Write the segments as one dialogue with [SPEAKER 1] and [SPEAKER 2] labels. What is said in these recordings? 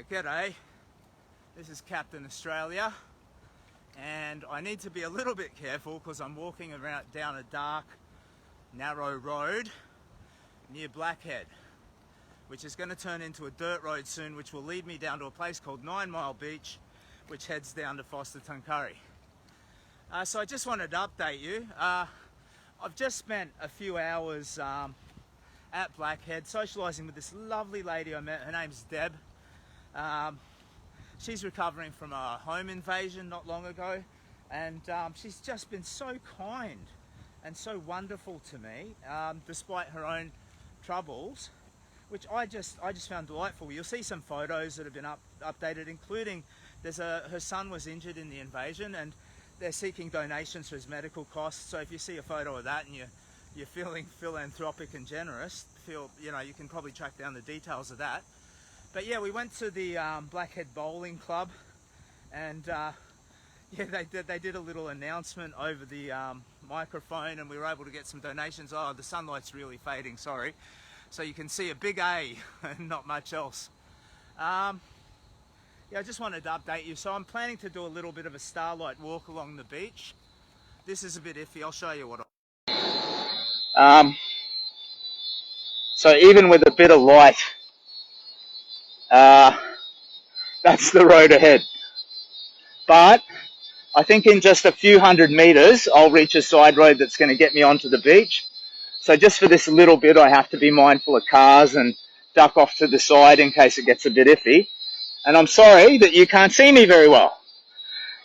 [SPEAKER 1] G'day, this is Captain Australia, and I need to be a little bit careful because I'm walking around down a dark, narrow road near Blackhead, which is going to turn into a dirt road soon, which will lead me down to a place called 9 Mile Beach, which heads down to Forster Tuncurry. So I just wanted to update you. I've just spent a few hours at Blackhead socialising with this lovely lady I met. Her name's Deb. She's recovering from a home invasion not long ago, and she's just been so kind and so wonderful to me, despite her own troubles, which I just found delightful. You'll see some photos that have been updated, including her son was injured in the invasion, and they're seeking donations for his medical costs. So if you see a photo of that and you're feeling philanthropic and generous, you can probably track down the details of that. But yeah, we went to the Blackhead Bowling Club, and they did a little announcement over the microphone, and we were able to get some donations. Oh, the sunlight's really fading, sorry. So you can see a big A and not much else. Yeah, I just wanted to update you. So I'm planning to do a little bit of a starlight walk along the beach. This is a bit iffy. I'll show you what so even with a bit of light, that's the road ahead. But I think in just a few hundred meters, I'll reach a side road that's going to get me onto the beach. So just for this little bit, I have to be mindful of cars and duck off to the side in case it gets a bit iffy. And I'm sorry that you can't see me very well.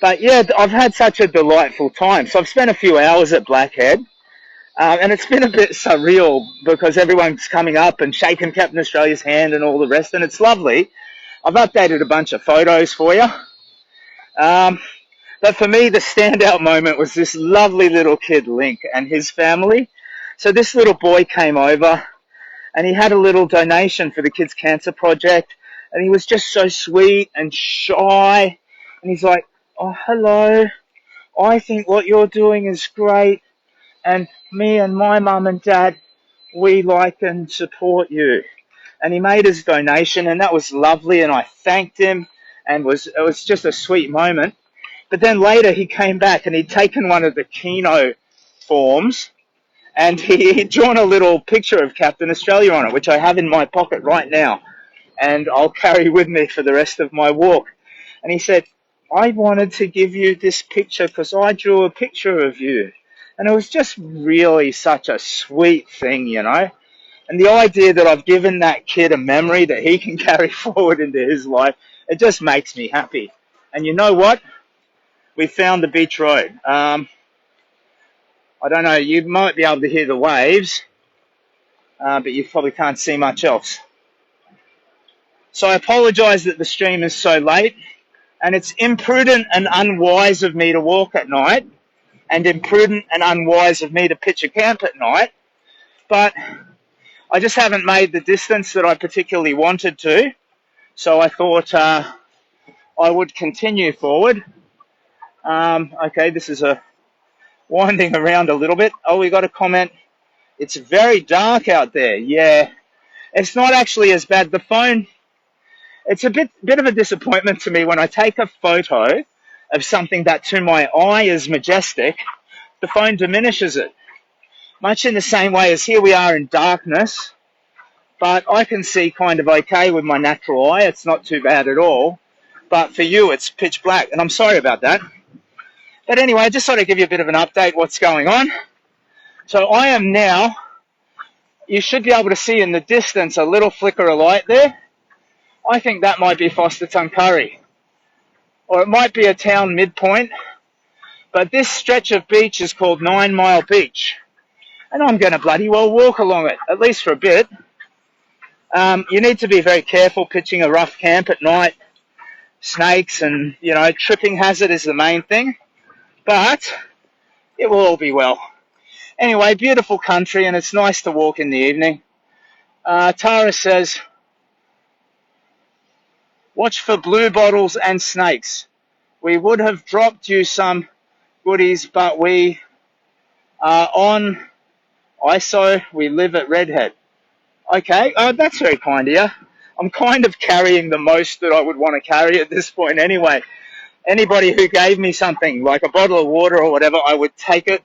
[SPEAKER 1] But yeah, I've had such a delightful time. So I've spent a few hours at Blackhead. And it's been a bit surreal because everyone's coming up and shaking Captain Australia's hand and all the rest. And it's lovely. I've updated a bunch of photos for you. But for me, the standout moment was this lovely little kid, Link, and his family. So this little boy came over and he had a little donation for the Kids Cancer Project. And he was just so sweet and shy. And he's like, "Oh, hello. I think what you're doing is great. And me and my mum and dad, we like and support you." And he made his donation, and that was lovely. And I thanked him, and it was just a sweet moment. But then later he came back and he'd taken one of the Keno forms, and he'd drawn a little picture of Captain Australia on it, which I have in my pocket right now, and I'll carry with me for the rest of my walk. And he said, "I wanted to give you this picture because I drew a picture of you." And it was just really such a sweet thing, And the idea that I've given that kid a memory that he can carry forward into his life, it just makes me happy. And you know what? We found the beach road. I don't know, you might be able to hear the waves, but you probably can't see much else. So I apologise that the stream is so late, and it's imprudent and unwise of me to walk at night, and imprudent and unwise of me to pitch a camp at night, but I just haven't made the distance that I particularly wanted to, so I thought I would continue forward. Okay, this is winding around a little bit. Oh, we got a comment. It's very dark out there. Yeah, it's not actually as bad. The phone, it's a bit of a disappointment to me when I take a photo of something that to my eye is majestic, the phone diminishes it. Much in the same way as here we are in darkness, but I can see kind of okay with my natural eye. It's not too bad at all. But for you, it's pitch black, and I'm sorry about that. But anyway, I just thought I'd give you a bit of an update what's going on. So I am now, you should be able to see in the distance a little flicker of light there. I think that might be Forster Tuncurry, or it might be a town midpoint. But this stretch of beach is called 9 Mile Beach, and I'm going to bloody well walk along it, at least for a bit. You need to be very careful pitching a rough camp at night. Snakes and, tripping hazard is the main thing, but it will all be well. Anyway, beautiful country, and it's nice to walk in the evening. Tara says, "Watch for blue bottles and snakes. We would have dropped you some goodies, but we are on ISO. We live at Redhead." Okay, that's very kind of you. I'm kind of carrying the most that I would want to carry at this point anyway. Anybody who gave me something, like a bottle of water or whatever, I would take it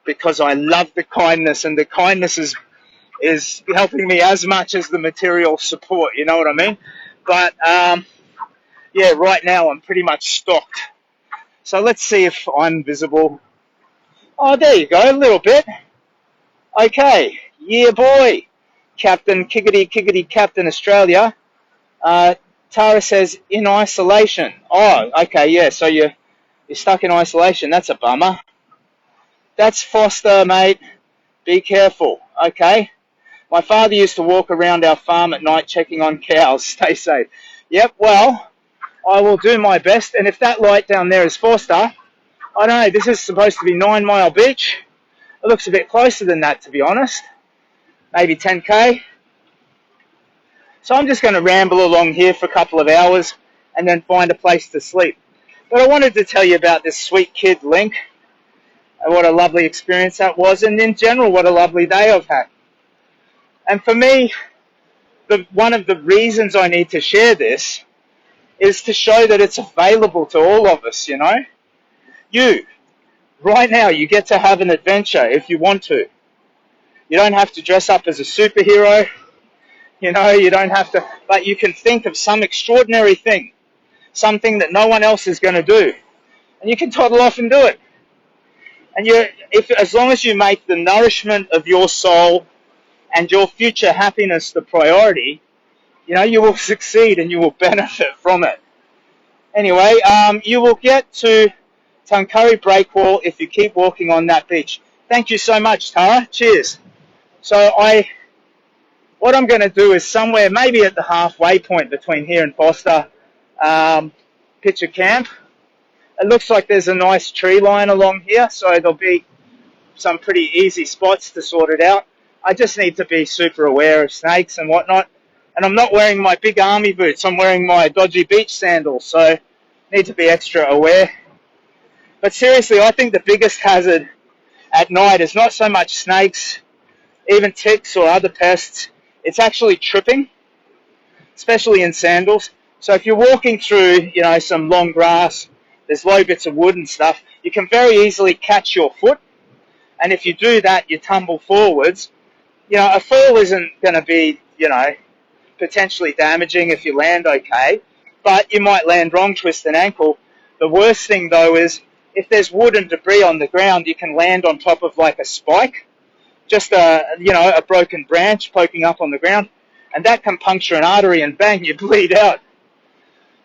[SPEAKER 1] because I love the kindness, and the kindness is helping me as much as the material support, you know what I mean? But, yeah, right now I'm pretty much stocked. So let's see if I'm visible. Oh, there you go, a little bit. Okay, yeah, boy. Captain, Kickety, Captain Australia. Tara says, in isolation. Oh, okay, yeah, so you're stuck in isolation. That's a bummer. That's Foster, mate. Be careful. Okay. My father used to walk around our farm at night checking on cows. Stay safe. Yep, well, I will do my best. And if that light down there is Foster, I don't know, this is supposed to be 9 Mile Beach. It looks a bit closer than that, to be honest. Maybe 10k. So I'm just going to ramble along here for a couple of hours and then find a place to sleep. But I wanted to tell you about this sweet kid, Link, and what a lovely experience that was, and in general, what a lovely day I've had. And for me, one of the reasons I need to share this is to show that it's available to all of us, you know. You, right now, you get to have an adventure if you want to. You don't have to dress up as a superhero, you know, you don't have to, but you can think of some extraordinary thing, something that no one else is going to do, and you can toddle off and do it. And as long as you make the nourishment of your soul and your future happiness the priority, you know, you will succeed and you will benefit from it. Anyway, you will get to Tuncurry Breakwall if you keep walking on that beach. Thank you so much, Tara. Cheers. So what I'm going to do is somewhere, maybe at the halfway point between here and Foster, pitch a camp. It looks like there's a nice tree line along here, so there'll be some pretty easy spots to sort it out. I just need to be super aware of snakes and whatnot. And I'm not wearing my big army boots. I'm wearing my dodgy beach sandals, so need to be extra aware. But seriously, I think the biggest hazard at night is not so much snakes, even ticks or other pests. It's actually tripping, especially in sandals. So if you're walking through, you know, some long grass, there's low bits of wood and stuff, you can very easily catch your foot. And if you do that, you tumble forwards. You know, a fall isn't going to be, you know, potentially damaging if you land okay, but you might land wrong, twist an ankle. The worst thing, though, is if there's wood and debris on the ground, you can land on top of like a spike, just a broken branch poking up on the ground, and that can puncture an artery and bang, you bleed out.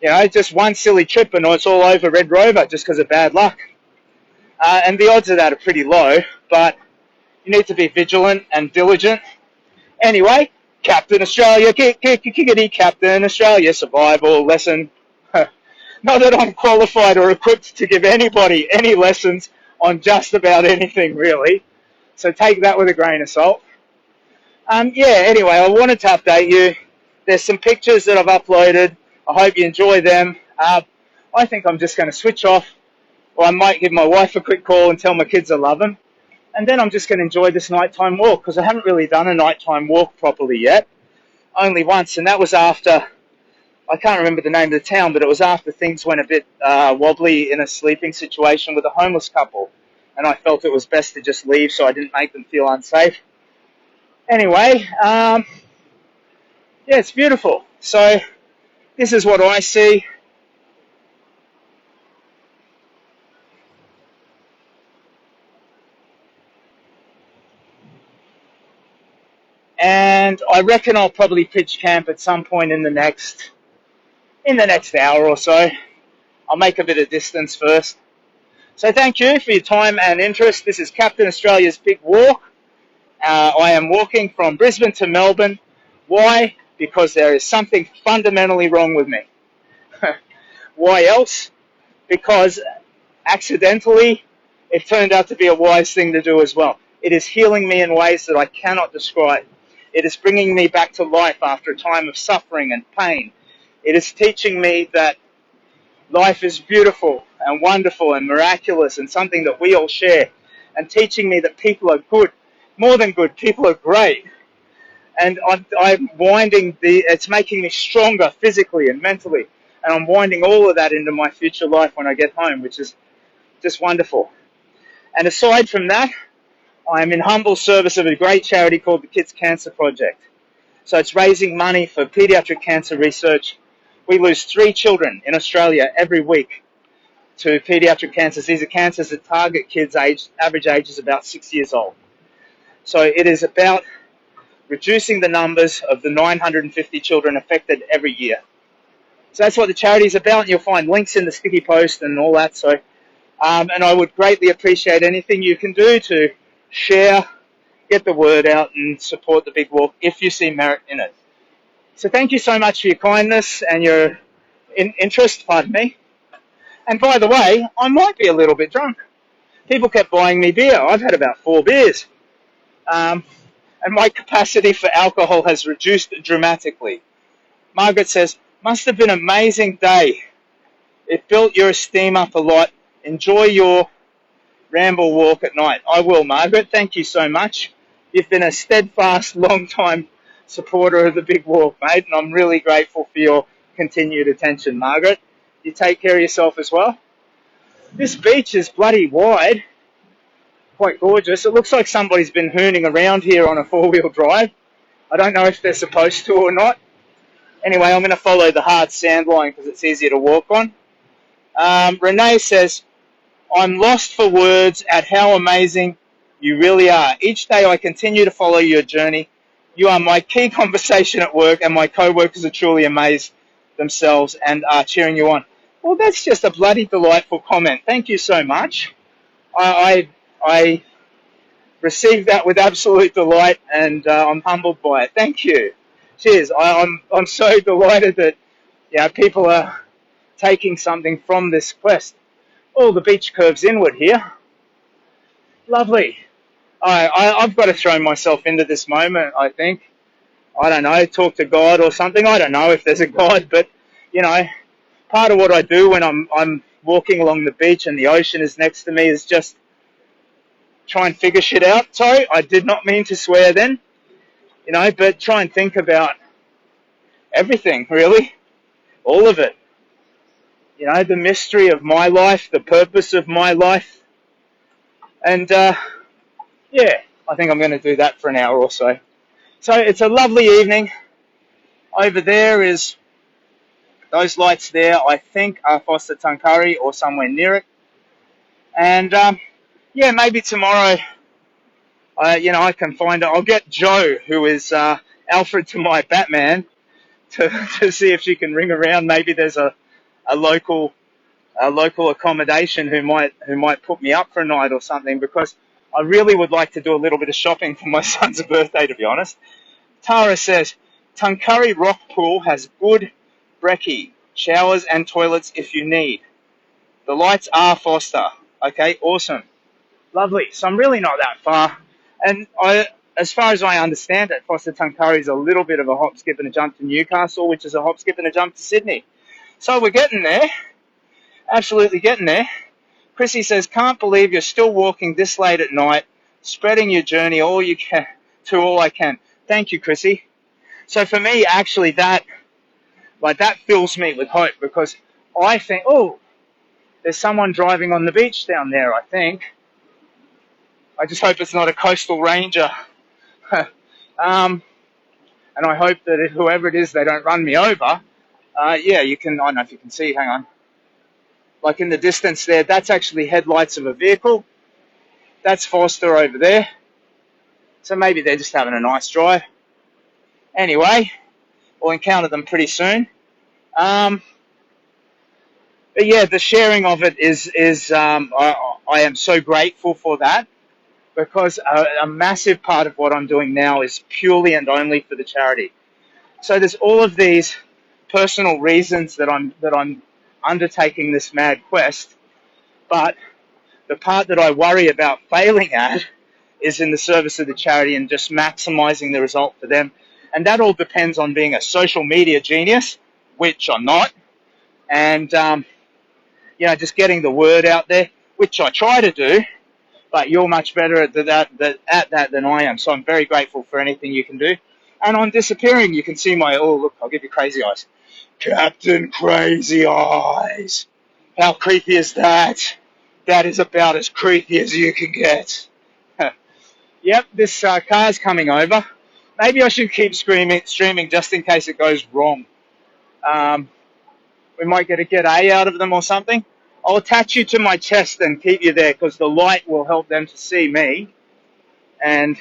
[SPEAKER 1] You know, just one silly trip and it's all over Red Rover just because of bad luck. And the odds of that are pretty low, but you need to be vigilant and diligent. Anyway, Captain Australia, kickety Captain Australia, survival lesson. Not that I'm qualified or equipped to give anybody any lessons on just about anything, really. So take that with a grain of salt. Anyway, I wanted to update you. There's some pictures that I've uploaded. I hope you enjoy them. I think I'm just going to switch off, or I might give my wife a quick call and tell my kids I love them. And then I'm just going to enjoy this nighttime walk, because I haven't really done a nighttime walk properly yet. Only once, and that was after, I can't remember the name of the town, but it was after things went a bit wobbly in a sleeping situation with a homeless couple. And I felt it was best to just leave so I didn't make them feel unsafe. Anyway, yeah, it's beautiful. So this is what I see. And I reckon I'll probably pitch camp at some point in the next hour or so. I'll make a bit of distance first. So thank you for your time and interest. This is Captain Australia's Big Walk. I am walking from Brisbane to Melbourne. Why? Because there is something fundamentally wrong with me. Why else? Because accidentally, it turned out to be a wise thing to do as well. It is healing me in ways that I cannot describe. It is bringing me back to life after a time of suffering and pain. It is teaching me that life is beautiful and wonderful and miraculous and something that we all share, and teaching me that people are good. More than good, people are great. And I'm winding it's making me stronger physically and mentally. And I'm winding all of that into my future life when I get home, which is just wonderful. And aside from that, I am in humble service of a great charity called the Kids Cancer Project. So it's raising money for pediatric cancer research. We lose 3 children in Australia every week to pediatric cancers. These are cancers that target kids average age is about 6 years old. So it is about reducing the numbers of the 950 children affected every year. So that's what the charity is about, and you'll find links in the sticky post and all that. So, and I would greatly appreciate anything you can do to share, get the word out, and support the Big Walk if you see merit in it. So thank you so much for your kindness and your interest, pardon me. And by the way, I might be a little bit drunk. People kept buying me beer. I've had about 4 beers. And my capacity for alcohol has reduced dramatically. Margaret says, must have been an amazing day. It built your esteem up a lot. Enjoy your ramble walk at night. I will, Margaret. Thank you so much. You've been a steadfast, long-time supporter of the Big Walk, mate, and I'm really grateful for your continued attention, Margaret. You take care of yourself as well. This beach is bloody wide, quite gorgeous. It looks like somebody's been hooning around here on a 4-wheel drive. I don't know if they're supposed to or not. Anyway, I'm going to follow the hard sand line because it's easier to walk on. Renee says, I'm lost for words at how amazing you really are. Each day I continue to follow your journey. You are my key conversation at work, and my co-workers are truly amazed themselves and are cheering you on. Well, that's just a bloody delightful comment. Thank you so much. I received that with absolute delight, and I'm humbled by it. Thank you. Cheers. I'm so delighted that people are taking something from this quest. Oh, the beach curves inward here. Lovely. I've got to throw myself into this moment, I think. I don't know, talk to God or something. I don't know if there's a God, but, part of what I do when I'm walking along the beach and the ocean is next to me is just try and figure shit out. Sorry, I did not mean to swear then, but try and think about everything, really. All of it. The mystery of my life, the purpose of my life. And, I think I'm going to do that for an hour or so. So it's a lovely evening. Over there is, those lights there, I think, are Foster Tuncurry or somewhere near it. And, maybe tomorrow, I can find it. I'll get Jo, who is Alfred to my Batman, to see if she can ring around. Maybe there's a local accommodation who might put me up for a night or something, because I really would like to do a little bit of shopping for my son's birthday, to be honest. Tara says, Tuncurry Rock Pool has good brekkie, showers and toilets if you need. The lights are Foster. Okay, awesome. Lovely. So I'm really not that far. And as far as I understand it, Foster Tuncurry is a little bit of a hop, skip and a jump to Newcastle, which is a hop, skip and a jump to Sydney. So we're getting there. Absolutely getting there. Chrissy says, can't believe you're still walking this late at night, spreading your journey all you can to all I can. Thank you, Chrissy. So for me, actually, that fills me with hope, because I think, there's someone driving on the beach down there, I think. I just hope it's not a coastal ranger. And I hope that whoever it is, they don't run me over. You can, I don't know if you can see, hang on. Like in the distance there, that's actually headlights of a vehicle. That's Foster over there. So maybe they're just having a nice drive. Anyway, we'll encounter them pretty soon. But yeah, the sharing of it is I am so grateful for that, because a massive part of what I'm doing now is purely and only for the charity. So there's all of these personal reasons that I'm undertaking this mad quest, but the part that I worry about failing at is in the service of the charity and just maximizing the result for them. And that all depends on being a social media genius, which I'm not, and just getting the word out there, which I try to do, but you're much better at that than I am. So I'm very grateful for anything you can do. And on disappearing, you can see my, oh, look, I'll give you crazy eyes. Captain Crazy Eyes. How creepy is that? That is about as creepy as you can get. Yep, this car's coming over. Maybe I should keep streaming just in case it goes wrong. We might get a get A out of them or something. I'll attach you to my chest and keep you there because the light will help them to see me. And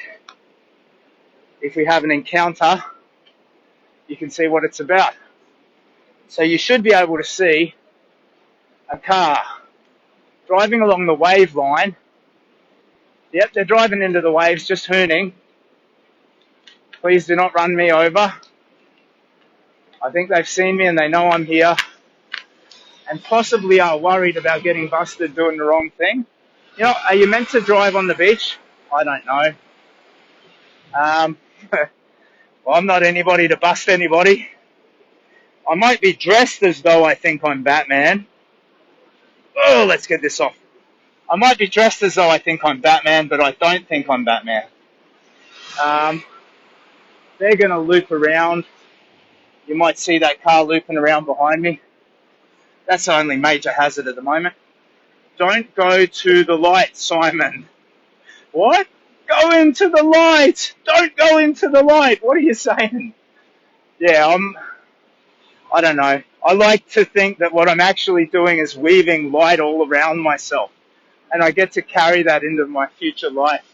[SPEAKER 1] if we have an encounter, you can see what it's about. So you should be able to see a car driving along the wave line. Yep, they're driving into the waves, just hooning. Please do not run me over. I think they've seen me and they know I'm here. And possibly are worried about getting busted doing the wrong thing. You know, are you meant to drive on the beach? I don't know. Well, I'm not anybody to bust anybody. I might be dressed as though I think I'm Batman. Oh, let's get this off. I might be dressed as though I think I'm Batman, but I don't think I'm Batman. They're going to loop around. You might see that car looping around behind me. That's the only major hazard at the moment. Don't go to the light, Simon. What? Go into the light! Don't go into the light! What are you saying? Yeah, I don't know. I like to think that what I'm actually doing is weaving light all around myself. And I get to carry that into my future life.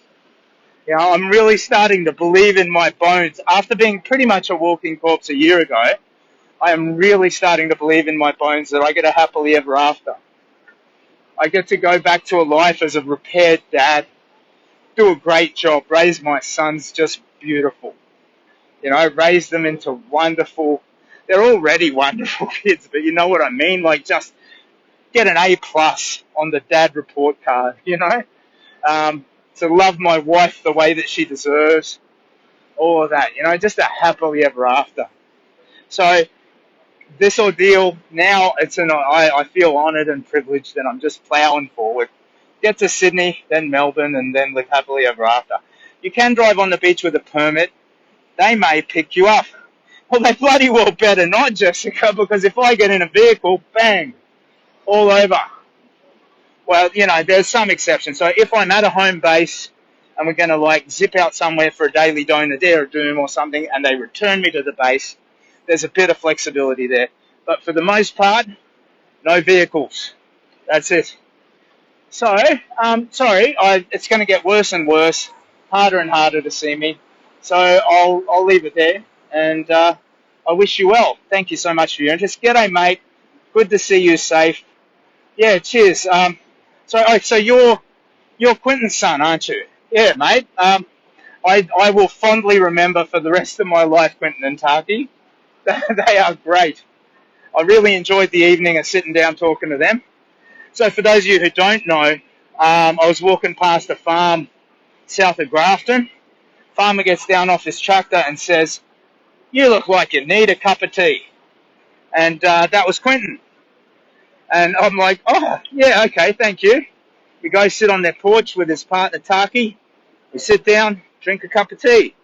[SPEAKER 1] You know, I'm really starting to believe in my bones. After being pretty much a walking corpse a year ago, I am really starting to believe in my bones that I get a happily ever after. I get to go back to a life as a repaired dad, do a great job, raise my sons just beautiful. You know, raise them into wonderful, they're already wonderful kids, but you know what I mean? Like just get an A+ on the dad report card, you know? To love my wife the way that she deserves, all of that, you know, just a happily ever after. So this ordeal, now I feel honoured and privileged and I'm just ploughing forward. Get to Sydney, then Melbourne, and then live happily ever after. You can drive on the beach with a permit. They may pick you up. Well, they bloody well better not, Jessica, because if I get in a vehicle, bang, all over. Well, you know, there's some exceptions. So if I'm at a home base and we're going to like zip out somewhere for a daily dare or doom or something and they return me to the base, there's a bit of flexibility there. But for the most part, no vehicles. That's it. So, sorry, it's going to get worse and worse, harder and harder to see me. So I'll leave it there, and I wish you well. Thank you so much for your interest. G'day, mate. Good to see you safe. Yeah, cheers. So you're Quentin's son, aren't you? Yeah, mate. I will fondly remember for the rest of my life Quentin and Taki. They are great. I really enjoyed the evening of sitting down talking to them. So for those of you who don't know, I was walking past a farm south of Grafton. Farmer gets down off his tractor and says, "You look like you need a cup of tea." And that was Quentin. And I'm like, "Oh, yeah, okay, thank you." We go sit on their porch with his partner Taki. We sit down, drink a cup of tea.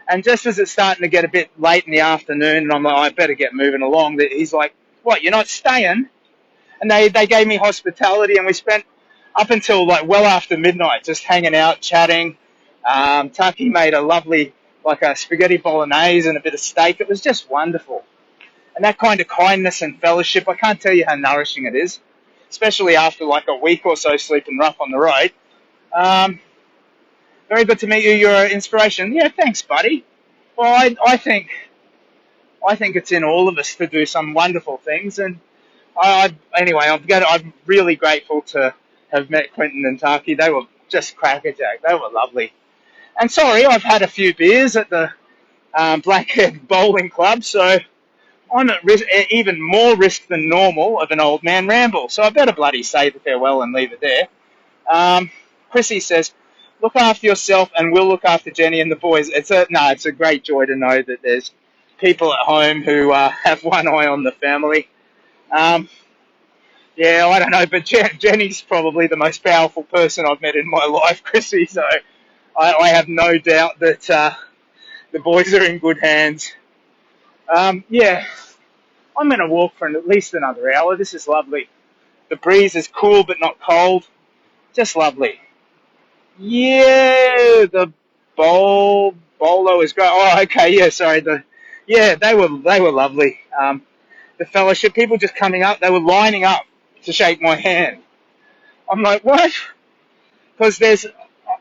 [SPEAKER 1] And just as it's starting to get a bit late in the afternoon, and I'm like, I better get moving along, he's like, "What, you're not staying?" And they gave me hospitality, and we spent up until like well after midnight just hanging out, chatting. Taki made a lovely, like a spaghetti bolognese and a bit of steak. It was just wonderful. And that kind of kindness and fellowship, I can't tell you how nourishing it is, especially after like a week or so sleeping rough on the road. Very good to meet you. You're an inspiration. Yeah, thanks, buddy. Well, I think it's in all of us to do some wonderful things, and anyway, I'm really grateful to have met Quentin and Taki. They were just crackerjack. They were lovely. And sorry, I've had a few beers at the Blackhead Bowling Club, so I'm at risk, even more risk than normal of an old man ramble. So I better bloody say the farewell and leave it there. Chrissy says, "Look after yourself, and we'll look after Jenny and the boys." It's a great joy to know that there's people at home who have one eye on the family. Yeah, I don't know, but Jenny's probably the most powerful person I've met in my life, Chrissy. So I have no doubt that The boys are in good hands. Yeah, I'm going to walk for at least another hour. This is lovely. The breeze is cool but not cold. Just lovely. Yeah, the bolo is great. Oh, okay, yeah, sorry. They were lovely. The fellowship, people just coming up, they were lining up to shake my hand. I'm like, what? Because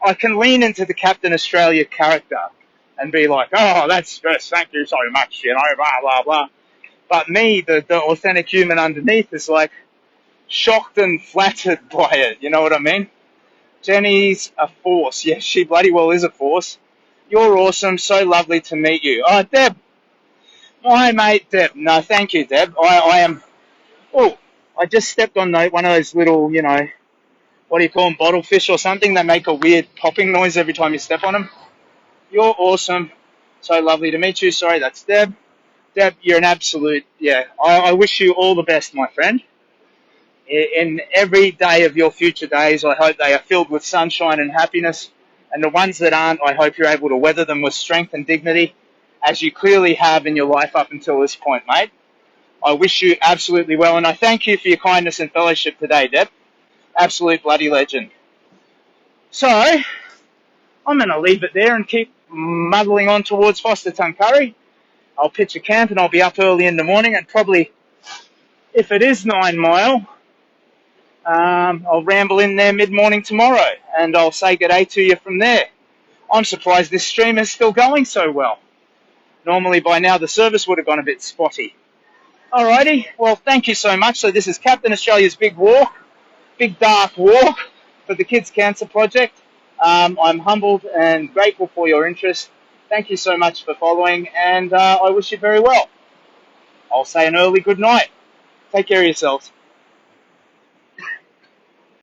[SPEAKER 1] I can lean into the Captain Australia character and be like, oh, that's thank you so much, blah blah blah. But me, the authentic human underneath, is like shocked and flattered by it. You know what I mean? Jenny's a force. Yes, she bloody well is a force. You're awesome. So lovely to meet you. Oh, Deb. Hi, mate. Deb. No, thank you, Deb. I am... Oh, I just stepped on one of those little, what do you call them, bottle fish or something. They make a weird popping noise every time you step on them. You're awesome. So lovely to meet you. Sorry, that's Deb. Deb, you're an absolute... Yeah, I wish you all the best, my friend. In every day of your future days, I hope they are filled with sunshine and happiness. And the ones that aren't, I hope you're able to weather them with strength and dignity, as you clearly have in your life up until this point, mate. I wish you absolutely well, and I thank you for your kindness and fellowship today, Deb. Absolute bloody legend. So, I'm going to leave it there and keep muddling on towards Foster Tuncurry. I'll pitch a camp and I'll be up early in the morning, and probably, if it is 9 Mile, I'll ramble in there mid-morning tomorrow, and I'll say good day to you from there. I'm surprised this stream is still going so well. Normally by now the service would have gone a bit spotty. Alrighty, well thank you so much. So this is Captain Australia's big dark walk for the Kids Cancer Project. I'm humbled and grateful for your interest. Thank you so much for following, and I wish you very well. I'll say an early good night. Take care of yourselves.